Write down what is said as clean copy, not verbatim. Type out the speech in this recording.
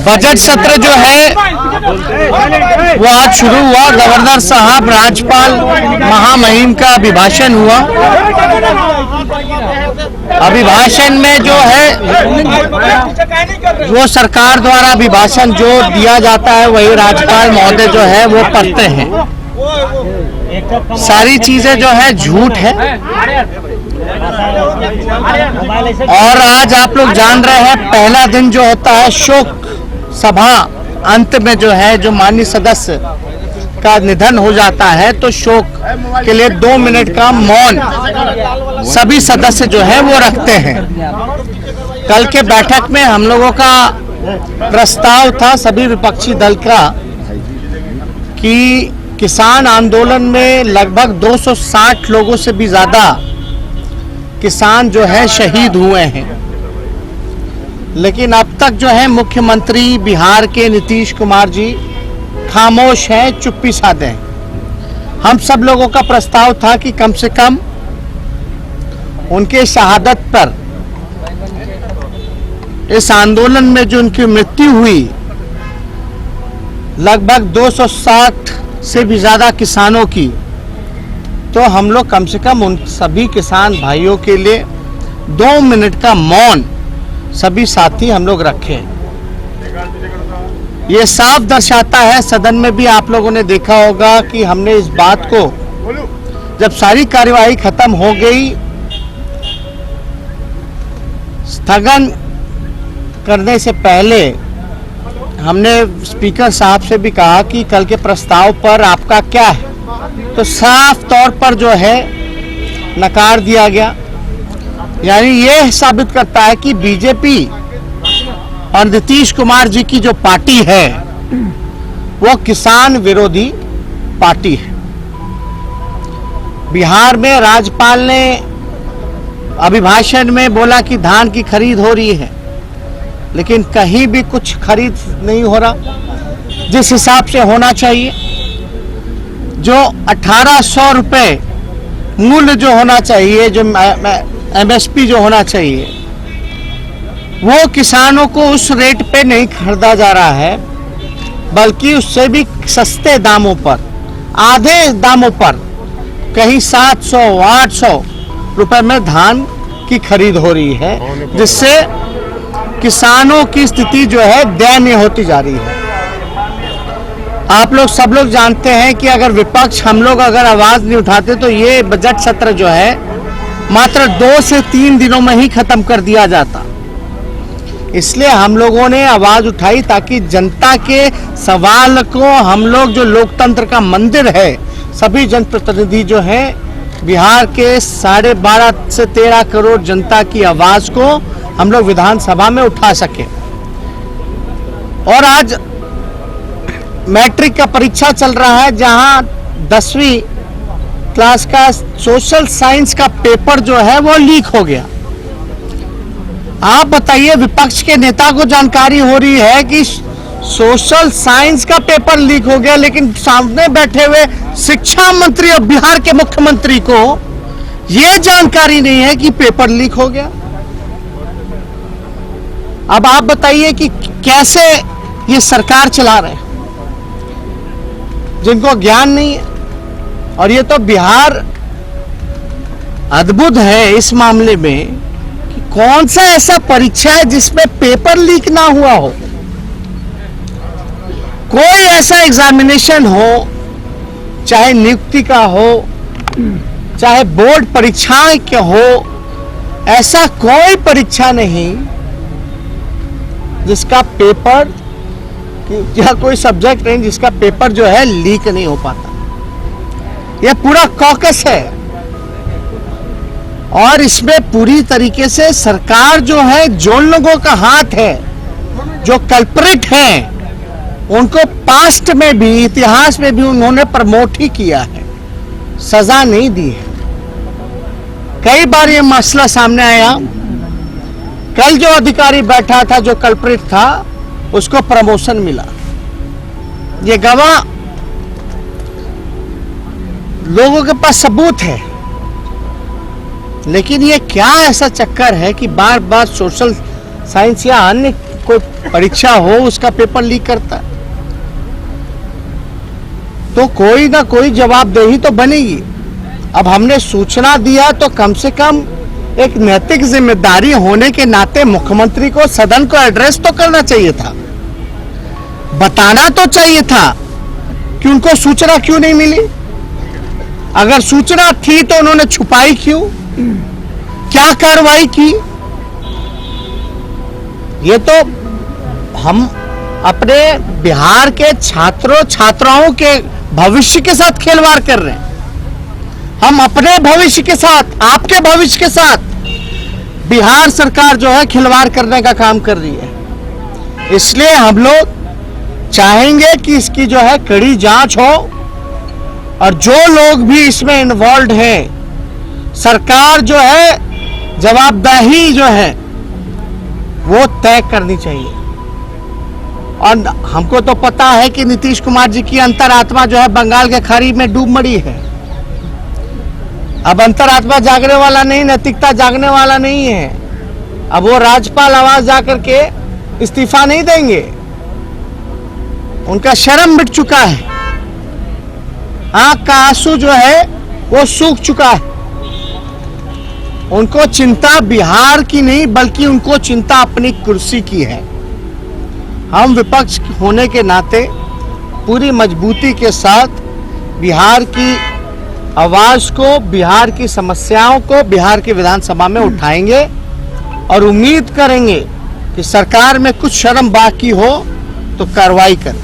Budget सत्र जो है वो आज शुरू हुआ। गवर्नर साहब, राज्यपाल महामहिम का अभिभाषण हुआ। अभिभाषण में जो है वो सरकार द्वारा अभिभाषण जो दिया जाता है वही राज्यपाल महोदय जो है वो पढ़ते हैं। सारी चीजें जो है झूठ है। और आज आप लोग जान रहे हैं पहला दिन जो होता है शोक सभा, अंत में जो है जो माननीय सदस्य का निधन हो जाता है तो शोक के लिए 2 मिनट का मौन सभी सदस्य जो है वो रखते हैं। कल के बैठक में हम लोगों का प्रस्ताव था सभी विपक्षी दल का कि किसान आंदोलन में लगभग 260 लोगों से भी ज्यादा किसान जो है शहीद हुए हैं, लेकिन अब तक जो है मुख्यमंत्री बिहार के नीतीश कुमार जी खामोश हैं, चुप्पी साधे हैं। हम सब लोगों का प्रस्ताव था कि कम से कम उनके शहादत पर, इस आंदोलन में जो उनकी मृत्यु हुई, लगभग 260 से भी ज्यादा किसानों की, तो हम लोग कम से कम उन सभी किसान भाइयों के लिए 2 मिनट का मौन सभी साथी हम लोग रखें। ये साफ दर्शाता है, सदन में भी आप लोगों ने देखा होगा कि हमने इस बात को जब सारी कार्यवाही खत्म हो गई, स्थगन करने से पहले हमने स्पीकर साहब से भी कहा कि कल के प्रस्ताव पर आपका क्या है, तो साफ तौर पर जो है नकार दिया गया। यानी ये साबित करता है कि बीजेपी और नीतीश कुमार जी की जो पार्टी है वो किसान विरोधी पार्टी है। बिहार में राज्यपाल ने अभिभाषण में बोला कि धान की खरीद हो रही है, लेकिन कहीं भी कुछ खरीद नहीं हो रहा जिस हिसाब से होना चाहिए। जो 1800 रुपए मूल्य जो होना चाहिए, जो MSP जो होना चाहिए, वो किसानों को उस रेट पे नहीं खरीदा जा रहा है, बल्कि उससे भी सस्ते दामों पर, आधे दामों पर, कहीं 700-800 रुपए में धान की खरीद हो रही है, जिससे किसानों की स्थिति जो है दयनीय होती जा रही है। आप लोग सब लोग जानते हैं कि अगर विपक्ष, हम लोग अगर आवाज नहीं उठाते तो ये बजट सत्र जो है मात्र 2 से 3 दिनों में ही खत्म कर दिया जाता। इसलिए हम लोगों ने आवाज उठाई ताकि जनता के सवाल को हम लोग, जो लोकतंत्र का मंदिर है, सभी जनप्रतिनिधि जो है बिहार के 12.5 से 13 करोड़ जनता की आवाज को हम लोग विधानसभा में उठा सके। और आज मैट्रिक का परीक्षा चल रहा है, जहां 10वीं क्लास का सोशल साइंस का पेपर जो है वो लीक हो गया। आप बताइए, विपक्ष के नेता को जानकारी हो रही है कि सोशल साइंस का पेपर लीक हो गया, लेकिन सामने बैठे हुए शिक्षा मंत्री और बिहार के मुख्यमंत्री को यह जानकारी नहीं है कि पेपर लीक हो गया। अब आप बताइए कि कैसे ये सरकार चला रहे हैं जिनको ज्ञान नहीं है। और ये तो बिहार अद्भुत है इस मामले में कि कौन सा ऐसा परीक्षा है जिसमें पेपर लीक ना हुआ हो। कोई ऐसा एग्जामिनेशन हो, चाहे नियुक्ति का हो, चाहे बोर्ड परीक्षाएं के हो, ऐसा कोई परीक्षा नहीं जिसका पेपर या कोई सब्जेक्ट नहीं जिसका पेपर जो है लीक नहीं हो पाता। यह पूरा कॉकस है और इसमें पूरी तरीके से सरकार जो है, जो लोगों का हाथ है, जो कल्प्रिट हैं, उनको पास्ट में भी, इतिहास में भी उन्होंने प्रमोट ही किया है, सजा नहीं दी है। कई बार ये मसला सामने आया। कल जो अधिकारी बैठा था, जो कल्प्रिट था, उसको प्रमोशन मिला। ये गवाह लोगों के पास सबूत है, लेकिन ये क्या ऐसा चक्कर है कि बार बार सोशल साइंस या अन्य कोई परीक्षा हो उसका पेपर लीक करता है, तो कोई ना कोई जवाबदेही तो बनेगी। अब हमने सूचना दिया तो कम से कम एक नैतिक जिम्मेदारी होने के नाते मुख्यमंत्री को सदन को एड्रेस तो करना चाहिए था, बताना तो चाहिए था कि उनको सूचना क्यों नहीं मिली। अगर सूचना थी तो उन्होंने छुपाई क्यों, क्या कार्रवाई की। ये तो हम अपने बिहार के छात्रों छात्राओं के भविष्य के साथ खिलवाड़ कर रहे हैं। हम अपने भविष्य के साथ, आपके भविष्य के साथ बिहार सरकार जो है खिलवाड़ करने का काम कर रही है। इसलिए हम लोग चाहेंगे कि इसकी जो है कड़ी जांच हो और जो लोग भी इसमें इन्वॉल्व हैं, सरकार जो है जवाबदेही जो है वो तय करनी चाहिए। और हमको तो पता है कि नीतीश कुमार जी की अंतरात्मा जो है बंगाल के खाड़ी में डूब मरी है। अब अंतरात्मा जागने वाला नहीं, नैतिकता जागने वाला नहीं है। अब वो राज्यपाल आवाज जाकर के इस्तीफा नहीं देंगे, उनका शर्म मिट चुका है, आंख का आंसू जो है वो सूख चुका है। उनको चिंता बिहार की नहीं बल्कि उनको चिंता अपनी कुर्सी की है। हम विपक्ष होने के नाते पूरी मजबूती के साथ बिहार की आवाज को, बिहार की समस्याओं को बिहार की विधानसभा में उठाएंगे और उम्मीद करेंगे कि सरकार में कुछ शर्म बाकी हो तो कार्रवाई करें।